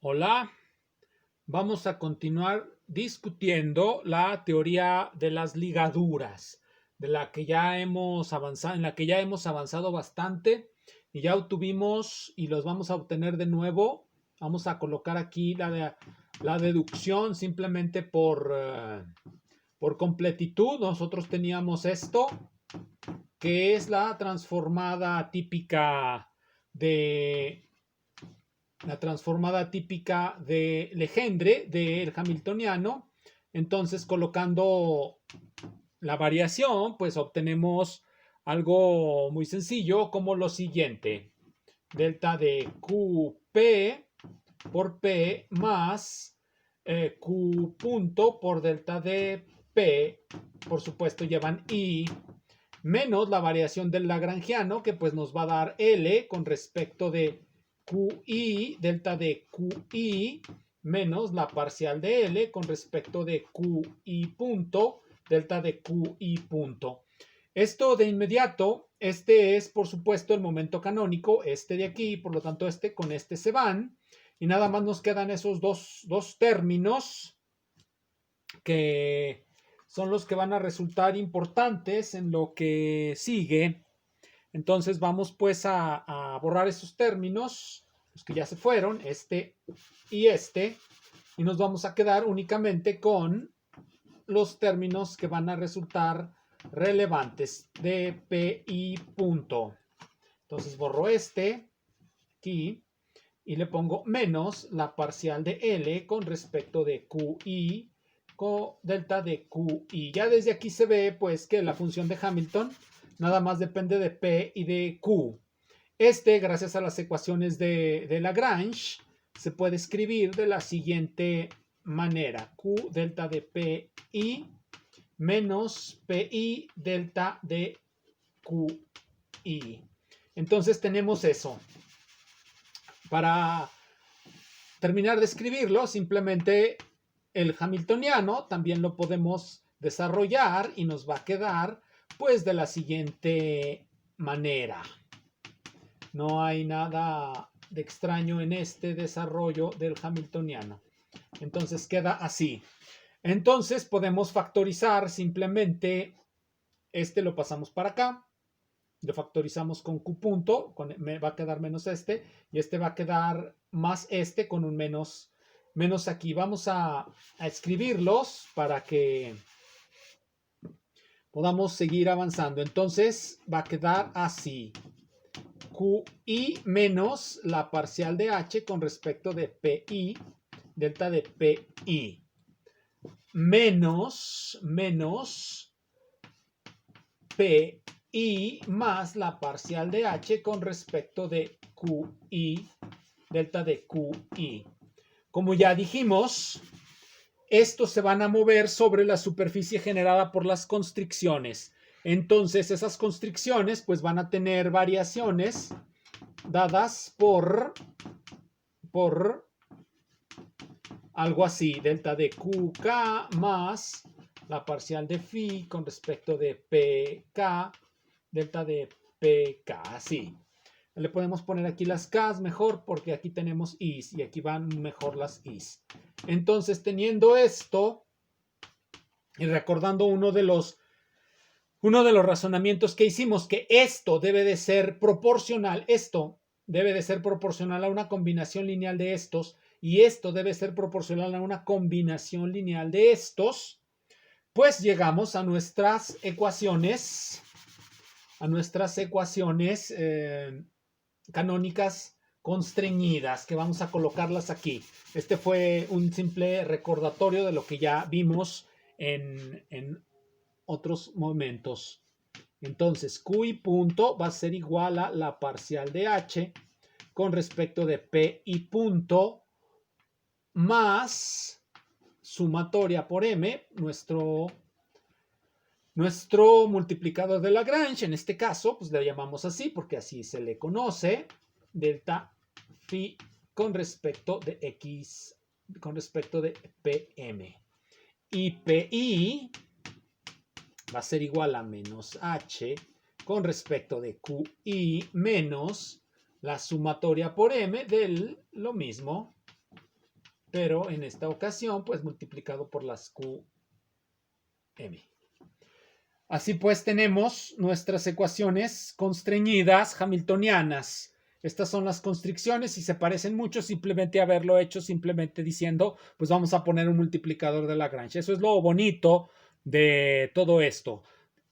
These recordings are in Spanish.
Hola, vamos a continuar discutiendo la teoría de las ligaduras, de la que ya hemos avanzado, en la que ya hemos avanzado bastante y ya obtuvimos y los vamos a obtener de nuevo. Vamos a colocar aquí la deducción simplemente por completitud. Nosotros teníamos esto, que es la transformada típica de Legendre del Hamiltoniano. Entonces, colocando la variación, pues obtenemos algo muy sencillo como lo siguiente. Delta de QP por P más Q punto por delta de P, por supuesto llevan I, menos la variación del lagrangiano, que pues nos va a dar L con respecto de QI, delta de QI, menos la parcial de L con respecto de QI punto, delta de QI punto. Esto de inmediato, este es por supuesto el momento canónico, este de aquí, por lo tanto este con este se van, y nada más nos quedan esos dos términos que son los que van a resultar importantes en lo que sigue. Entonces vamos pues a borrar esos términos, los que ya se fueron, este, y nos vamos a quedar únicamente con los términos que van a resultar relevantes de PI punto. Entonces borro este aquí y le pongo menos la parcial de L con respecto de QI con delta de QI. Ya desde aquí se ve pues que la función de Hamilton nada más depende de P y de Q. Gracias a las ecuaciones de Lagrange, se puede escribir de la siguiente manera. Q delta de PI menos PI delta de QI. Entonces tenemos eso. Para terminar de escribirlo, simplemente el hamiltoniano también lo podemos desarrollar y nos va a quedar pues de la siguiente manera. No hay nada de extraño en este desarrollo del hamiltoniano. Entonces queda así. Entonces podemos factorizar simplemente lo pasamos para acá, lo factorizamos con Q punto, me va a quedar menos y va a quedar más con un menos aquí. Vamos a escribirlos para que podamos seguir avanzando. Entonces va a quedar así. QI menos la parcial de H con respecto de PI, delta de PI, menos PI más la parcial de H con respecto de QI, delta de QI. Como ya dijimos, estos se van a mover sobre la superficie generada por las constricciones. Entonces, esas constricciones pues van a tener variaciones dadas por algo así, delta de QK más la parcial de phi con respecto de PK, delta de PK, así. Le podemos poner aquí las K's mejor porque aquí tenemos I's y aquí van mejor las I's. Entonces, teniendo esto y recordando uno de los razonamientos que hicimos, que esto debe de ser proporcional, esto debe de ser proporcional a una combinación lineal de estos y esto debe ser proporcional a una combinación lineal de estos, pues llegamos a nuestras ecuaciones, canónicas constreñidas, que vamos a colocarlas aquí. Este fue un simple recordatorio de lo que ya vimos en otros momentos. Entonces, QI punto va a ser igual a la parcial de H con respecto de PI punto más sumatoria por M, nuestro multiplicador de Lagrange. En este caso, pues le llamamos así porque así se le conoce, delta phi con respecto de X, con respecto de PM. Y PI va a ser igual a menos H con respecto de QI menos la sumatoria por M de lo mismo, pero en esta ocasión pues multiplicado por las QM. Así pues tenemos nuestras ecuaciones constreñidas hamiltonianas. Estas son las constricciones y se parecen mucho simplemente a haberlo hecho simplemente diciendo, pues vamos a poner un multiplicador de Lagrange. Eso es lo bonito de todo esto.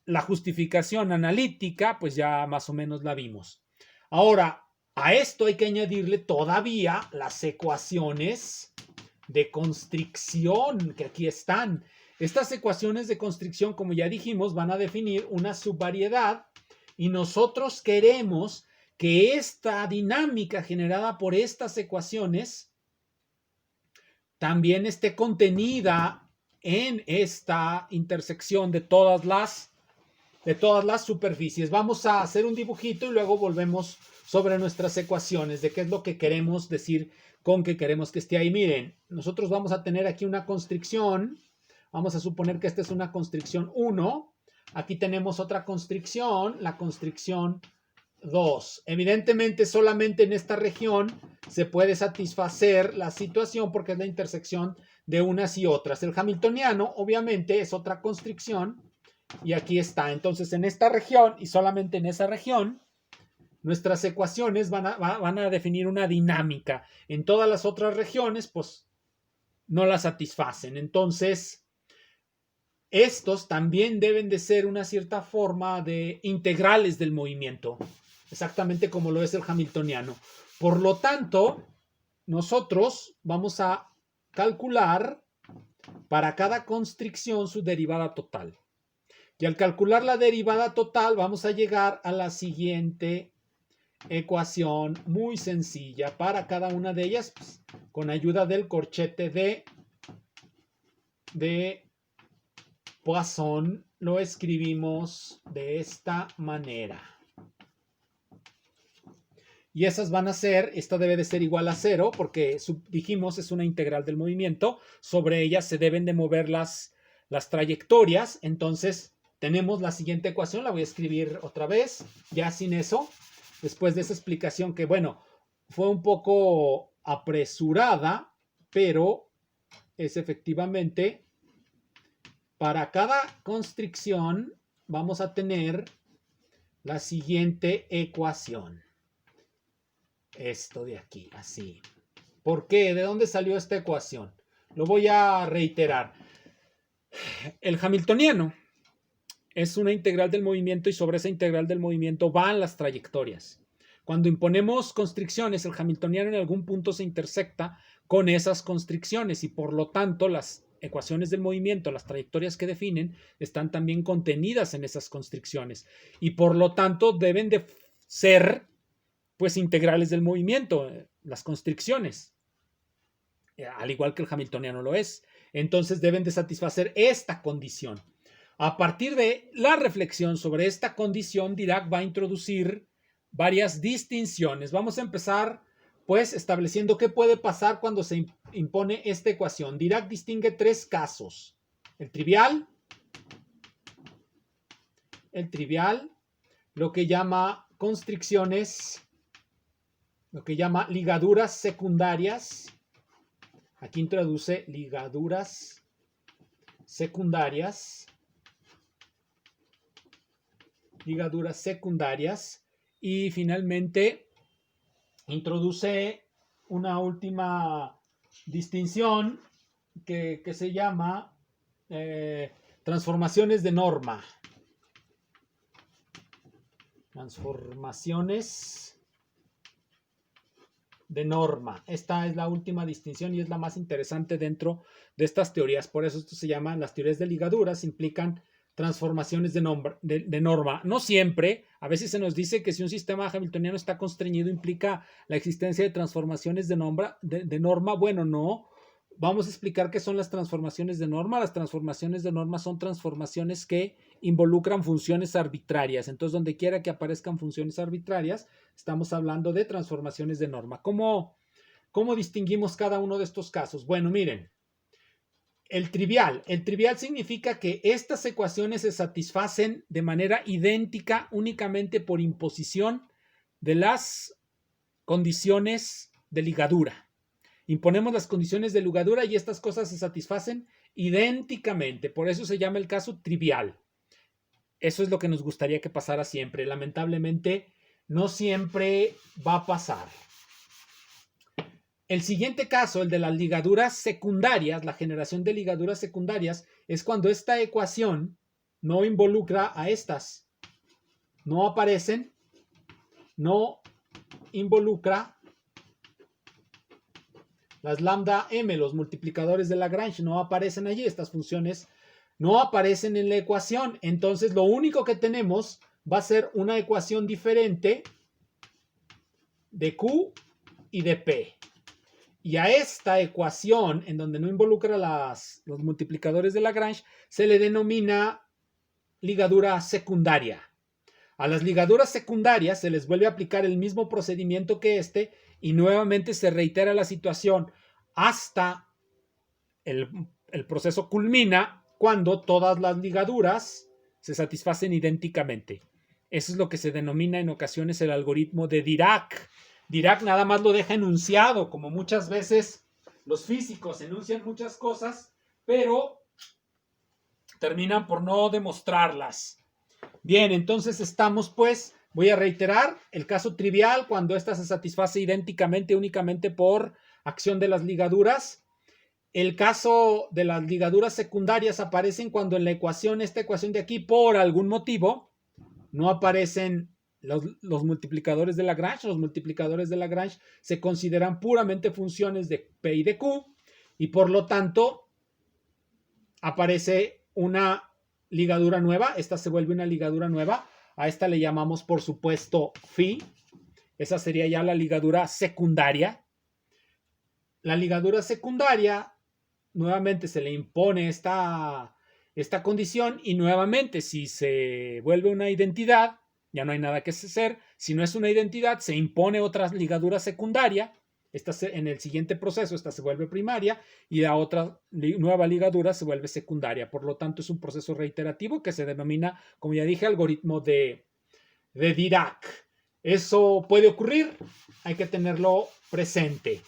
La justificación analítica, pues ya más o menos la vimos. Ahora, a esto hay que añadirle todavía las ecuaciones de constricción que aquí están. Estas ecuaciones de constricción, como ya dijimos, van a definir una subvariedad y nosotros queremos que esta dinámica generada por estas ecuaciones también esté contenida en esta intersección de todas las superficies. Vamos a hacer un dibujito y luego volvemos sobre nuestras ecuaciones de qué es lo que queremos decir con que queremos que esté ahí. Miren, nosotros vamos a tener aquí una constricción. Vamos a suponer que esta es una constricción 1. Aquí tenemos otra constricción, la constricción 2. Evidentemente, solamente en esta región se puede satisfacer la situación porque es la intersección de unas y otras. El hamiltoniano, obviamente, es otra constricción y aquí está. Entonces, en esta región y solamente en esa región, nuestras ecuaciones van a definir una dinámica. En todas las otras regiones, pues, no la satisfacen. Entonces, estos también deben de ser una cierta forma de integrales del movimiento, exactamente como lo es el hamiltoniano. Por lo tanto, nosotros vamos a calcular para cada constricción su derivada total. Y al calcular la derivada total, vamos a llegar a la siguiente ecuación muy sencilla para cada una de ellas, pues, con ayuda del corchete de Poisson, lo escribimos de esta manera. Y esas van a ser, esta debe de ser igual a 0, porque dijimos es una integral del movimiento. Sobre ellas se deben de mover las trayectorias. Entonces, tenemos la siguiente ecuación, la voy a escribir otra vez, ya sin eso. Después de esa explicación que, bueno, fue un poco apresurada, pero es efectivamente... Para cada constricción vamos a tener la siguiente ecuación. Esto de aquí, así. ¿Por qué? ¿De dónde salió esta ecuación? Lo voy a reiterar. El hamiltoniano es una integral del movimiento y sobre esa integral del movimiento van las trayectorias. Cuando imponemos constricciones, el hamiltoniano en algún punto se intersecta con esas constricciones y por lo tanto las ecuaciones del movimiento, las trayectorias que definen, están también contenidas en esas constricciones y por lo tanto deben de ser pues integrales del movimiento, las constricciones, al igual que el hamiltoniano lo es. Entonces deben de satisfacer esta condición. A partir de la reflexión sobre esta condición, Dirac va a introducir varias distinciones. Vamos a empezar pues estableciendo qué puede pasar cuando se impone esta ecuación. Dirac distingue 3 casos. El trivial, lo que llama constricciones, lo que llama ligaduras secundarias. Aquí introduce ligaduras secundarias. Y finalmente introduce una última distinción que se llama transformaciones de norma. Transformaciones de norma. Esta es la última distinción y es la más interesante dentro de estas teorías. Por eso esto se llama, las teorías de ligaduras implican transformaciones de norma. No siempre, a veces se nos dice que si un sistema hamiltoniano está constreñido implica la existencia de transformaciones de norma. Bueno, no. Vamos a explicar qué son las transformaciones de norma. Las transformaciones de norma son transformaciones que involucran funciones arbitrarias. Entonces, donde quiera que aparezcan funciones arbitrarias, estamos hablando de transformaciones de norma. ¿Cómo distinguimos cada uno de estos casos? Bueno, miren. El trivial significa que estas ecuaciones se satisfacen de manera idéntica únicamente por imposición de las condiciones de ligadura. Imponemos las condiciones de ligadura y estas cosas se satisfacen idénticamente. Por eso se llama el caso trivial. Eso es lo que nos gustaría que pasara siempre. Lamentablemente, no siempre va a pasar. El siguiente caso, el de las ligaduras secundarias, la generación de ligaduras secundarias, es cuando esta ecuación no involucra a estas. No aparecen, no involucra las lambda m, los multiplicadores de Lagrange, no aparecen allí. Estas funciones no aparecen en la ecuación. Entonces, lo único que tenemos va a ser una ecuación diferente de Q y de P. Y a esta ecuación, en donde no involucra los multiplicadores de Lagrange, se le denomina ligadura secundaria. A las ligaduras secundarias se les vuelve a aplicar el mismo procedimiento que este y nuevamente se reitera la situación hasta el proceso culmina cuando todas las ligaduras se satisfacen idénticamente. Eso es lo que se denomina en ocasiones el algoritmo de Dirac. Dirac nada más lo deja enunciado, como muchas veces los físicos enuncian muchas cosas, pero terminan por no demostrarlas. Bien, entonces estamos pues, voy a reiterar, el caso trivial cuando ésta se satisface idénticamente únicamente por acción de las ligaduras. El caso de las ligaduras secundarias aparecen cuando en la ecuación, esta ecuación de aquí, por algún motivo, no aparecen los multiplicadores de Lagrange. Los multiplicadores de Lagrange se consideran puramente funciones de P y de Q y por lo tanto aparece una ligadura nueva. Esta se vuelve una ligadura nueva. A esta le llamamos, por supuesto, phi. Esa sería ya la ligadura secundaria. La ligadura secundaria, nuevamente se le impone esta condición y nuevamente si se vuelve una identidad, ya no hay nada que hacer. Si no es una identidad, se impone otra ligadura secundaria. En el siguiente proceso, esta se vuelve primaria y la otra nueva ligadura se vuelve secundaria. Por lo tanto, es un proceso reiterativo que se denomina, como ya dije, algoritmo de Dirac. Eso puede ocurrir, hay que tenerlo presente.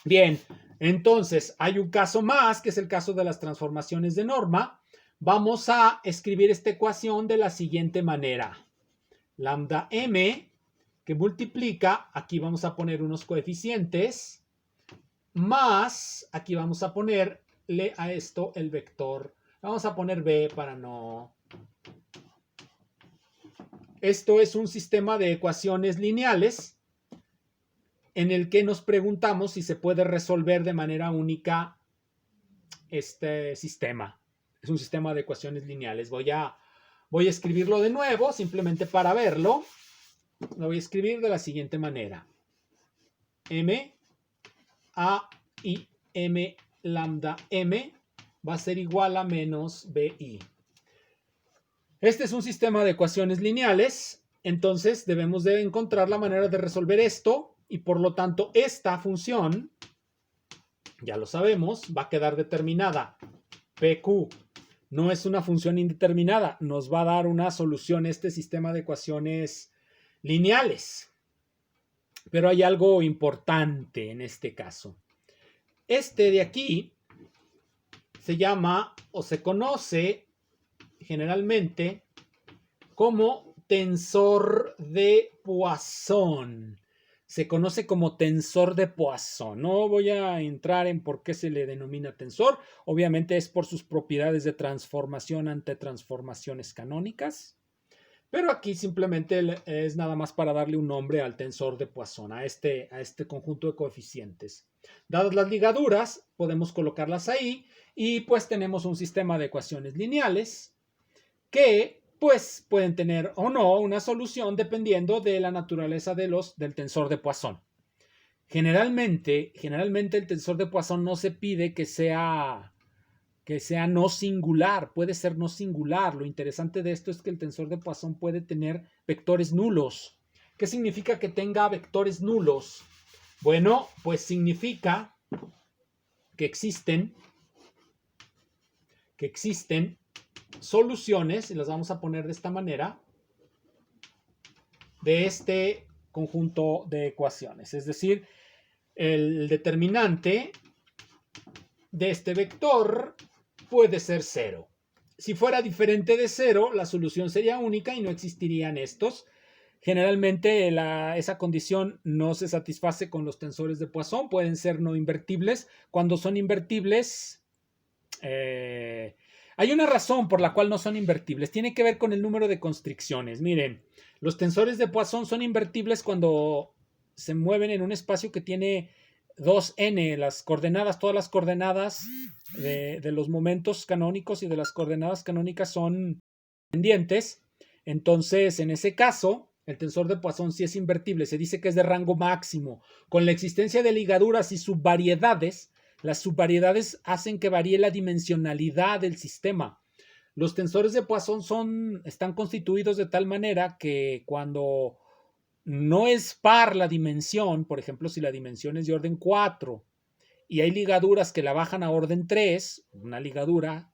Bien, entonces hay un caso más, que es el caso de las transformaciones de norma. Vamos a escribir esta ecuación de la siguiente manera. Lambda m, que multiplica, aquí vamos a poner unos coeficientes, más, aquí vamos a ponerle a esto el vector. Vamos a poner b para no... Esto es un sistema de ecuaciones lineales en el que nos preguntamos si se puede resolver de manera única este sistema. Es un sistema de ecuaciones lineales. Voy a escribirlo de nuevo, simplemente para verlo. Lo voy a escribir de la siguiente manera. M, A, I, M, lambda, M va a ser igual a menos BI. Este es un sistema de ecuaciones lineales, entonces debemos de encontrar la manera de resolver esto y por lo tanto esta función, ya lo sabemos, va a quedar determinada. PQ no es una función indeterminada, nos va a dar una solución a este sistema de ecuaciones lineales. Pero hay algo importante en este caso. Este de aquí se llama o se conoce generalmente como tensor de Poisson. Se conoce como tensor de Poisson. No voy a entrar en por qué se le denomina tensor. Obviamente es por sus propiedades de transformación ante transformaciones canónicas. Pero aquí simplemente es nada más para darle un nombre al tensor de Poisson, a este conjunto de coeficientes. Dadas las ligaduras, podemos colocarlas ahí y pues tenemos un sistema de ecuaciones lineales que pues pueden tener o no una solución dependiendo de la naturaleza del tensor de Poisson. Generalmente el tensor de Poisson no se pide que sea no singular, puede ser no singular. Lo interesante de esto es que el tensor de Poisson puede tener vectores nulos. ¿Qué significa que tenga vectores nulos? Bueno, pues significa que existen soluciones, y las vamos a poner de esta manera, de este conjunto de ecuaciones. Es decir, el determinante de este vector puede ser 0. Si fuera diferente de 0, la solución sería única y no existirían estos. Generalmente esa condición no se satisface con los tensores de Poisson, pueden ser no invertibles. Cuando son invertibles, hay una razón por la cual no son invertibles, tiene que ver con el número de constricciones. Miren, los tensores de Poisson son invertibles cuando se mueven en un espacio que tiene 2n, las coordenadas, todas las coordenadas de los momentos canónicos y de las coordenadas canónicas son pendientes. Entonces, en ese caso, el tensor de Poisson sí es invertible, se dice que es de rango máximo. Con la existencia de ligaduras y subvariedades, las subvariedades hacen que varíe la dimensionalidad del sistema. Los tensores de Poisson están constituidos de tal manera que cuando no es par la dimensión, por ejemplo, si la dimensión es de orden 4 y hay ligaduras que la bajan a orden 3, una ligadura,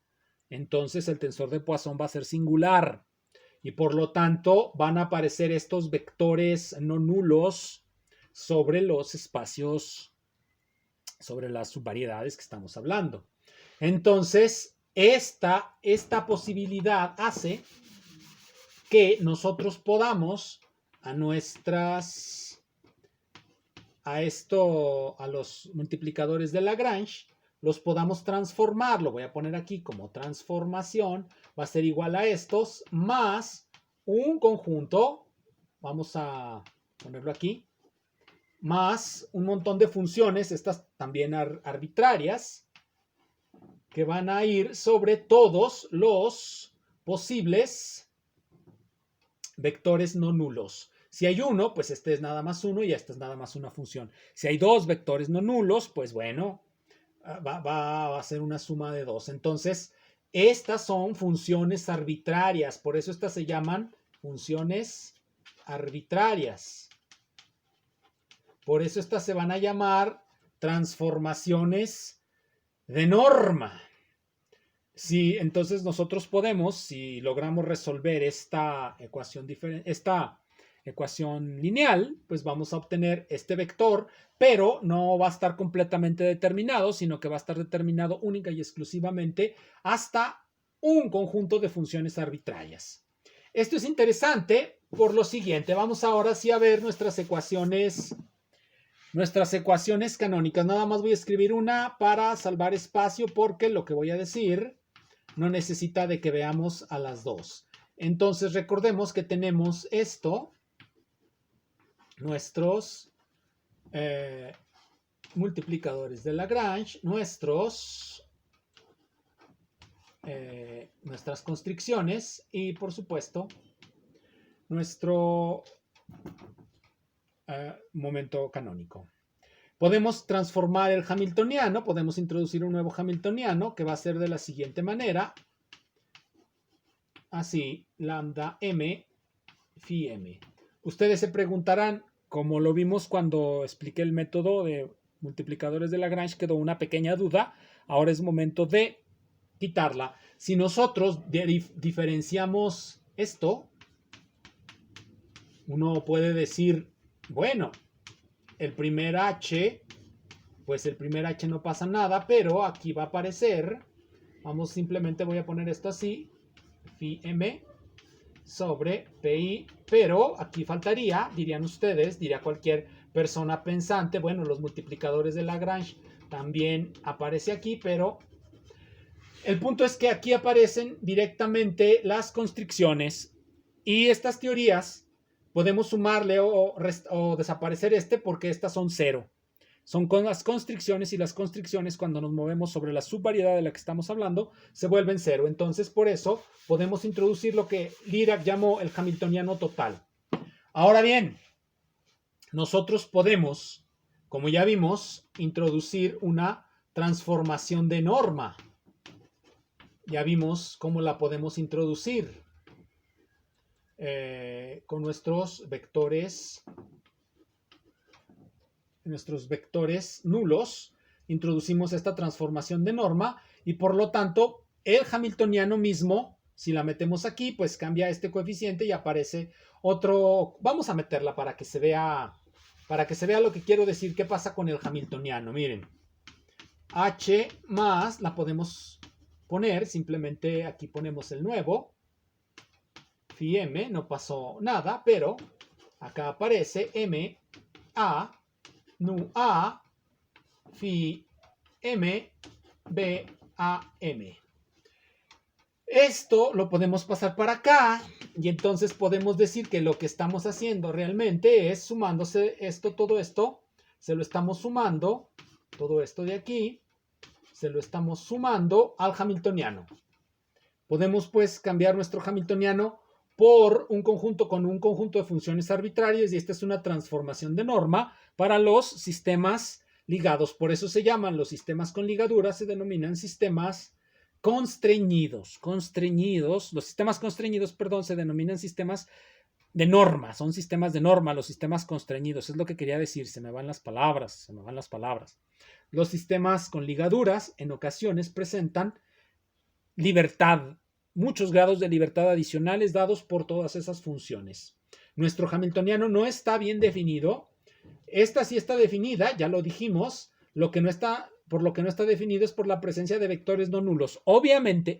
entonces el tensor de Poisson va a ser singular y por lo tanto van a aparecer estos vectores no nulos sobre los espacios, sobre las subvariedades que estamos hablando. Entonces, esta posibilidad hace que nosotros podamos a los multiplicadores de Lagrange, los podamos transformar. Lo voy a poner aquí como transformación. Va a ser igual a estos más un conjunto. Vamos a ponerlo aquí. Más un montón de funciones, estas también arbitrarias, que van a ir sobre todos los posibles vectores no nulos. Si hay uno, pues este es nada más uno y esta es nada más una función. Si hay dos vectores no nulos, pues bueno, va a ser una suma de dos. Entonces, estas son funciones arbitrarias. Por eso estas se llaman funciones arbitrarias. Por eso estas se van a llamar transformaciones de norma. Sí, entonces nosotros podemos, si logramos resolver esta ecuación lineal, pues vamos a obtener este vector, pero no va a estar completamente determinado, sino que va a estar determinado única y exclusivamente hasta un conjunto de funciones arbitrarias. Esto es interesante por lo siguiente. Vamos ahora sí a ver nuestras ecuaciones canónicas. Nada más voy a escribir una para salvar espacio porque lo que voy a decir no necesita de que veamos a las dos. Entonces recordemos que tenemos esto, nuestros multiplicadores de Lagrange, nuestras constricciones y por supuesto nuestro momento canónico. Podemos transformar el hamiltoniano, podemos introducir un nuevo hamiltoniano que va a ser de la siguiente manera. Así, lambda m phi m. Ustedes se preguntarán, como lo vimos cuando expliqué el método de multiplicadores de Lagrange, quedó una pequeña duda. Ahora es momento de quitarla. Si nosotros diferenciamos esto, uno puede decir, bueno, el primer h, pues el primer h no pasa nada, pero aquí va a aparecer, simplemente voy a poner esto así, phi m sobre pi, pero aquí faltaría, dirían ustedes, diría cualquier persona pensante, bueno, los multiplicadores de Lagrange también aparece aquí, pero el punto es que aquí aparecen directamente las constricciones y estas teorías podemos sumarle o desaparecer porque estas son cero. Son con las constricciones y las constricciones cuando nos movemos sobre la subvariedad de la que estamos hablando se vuelven cero. Entonces por eso podemos introducir lo que Dirac llamó el hamiltoniano total. Ahora bien, nosotros podemos, como ya vimos, introducir una transformación de norma. Ya vimos cómo la podemos introducir con nuestros vectores nulos. Introducimos esta transformación de norma y por lo tanto el hamiltoniano mismo, si la metemos aquí, pues cambia este coeficiente y aparece otro. Vamos a meterla para que se vea para que se vea lo que quiero decir, qué pasa con el hamiltoniano. Miren, H más la podemos poner, simplemente aquí ponemos el nuevo, phi m, no pasó nada, pero acá aparece m, a, nu a, phi m, b, a, m. Esto lo podemos pasar para acá y entonces podemos decir que lo que estamos haciendo realmente es sumándose esto, todo esto, se lo estamos sumando, todo esto de aquí, se lo estamos sumando al hamiltoniano. Podemos pues cambiar nuestro hamiltoniano por un conjunto con un conjunto de funciones arbitrarias y esta es una transformación de norma para los sistemas ligados. Por eso se llaman los sistemas con ligaduras, se denominan sistemas constreñidos. Los sistemas constreñidos, perdón, se denominan sistemas de norma, son sistemas de norma, los sistemas constreñidos, es lo que quería decir, se me van las palabras. Los sistemas con ligaduras en ocasiones presentan libertad, muchos grados de libertad adicionales dados por todas esas funciones. Nuestro hamiltoniano no está bien definido, esta sí está definida, ya lo dijimos, por lo que no está definido es por la presencia de vectores no nulos. Obviamente,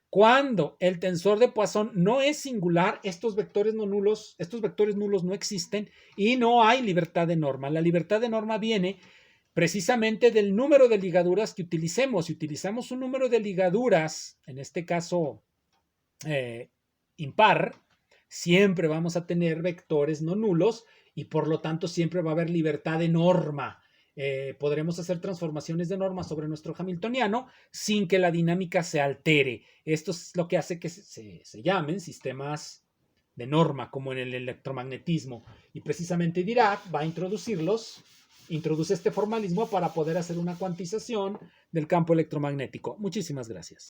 cuando el tensor de Poisson no es singular, estos vectores nulos no existen y no hay libertad de norma. La libertad de norma viene precisamente del número de ligaduras que utilicemos. Si utilizamos un número de ligaduras, en este caso impar, siempre vamos a tener vectores no nulos y por lo tanto siempre va a haber libertad de norma. Podremos hacer transformaciones de norma sobre nuestro hamiltoniano sin que la dinámica se altere. Esto es lo que hace que se llamen sistemas de norma, como en el electromagnetismo. Y precisamente Dirac va a introduce este formalismo para poder hacer una cuantización del campo electromagnético. Muchísimas gracias.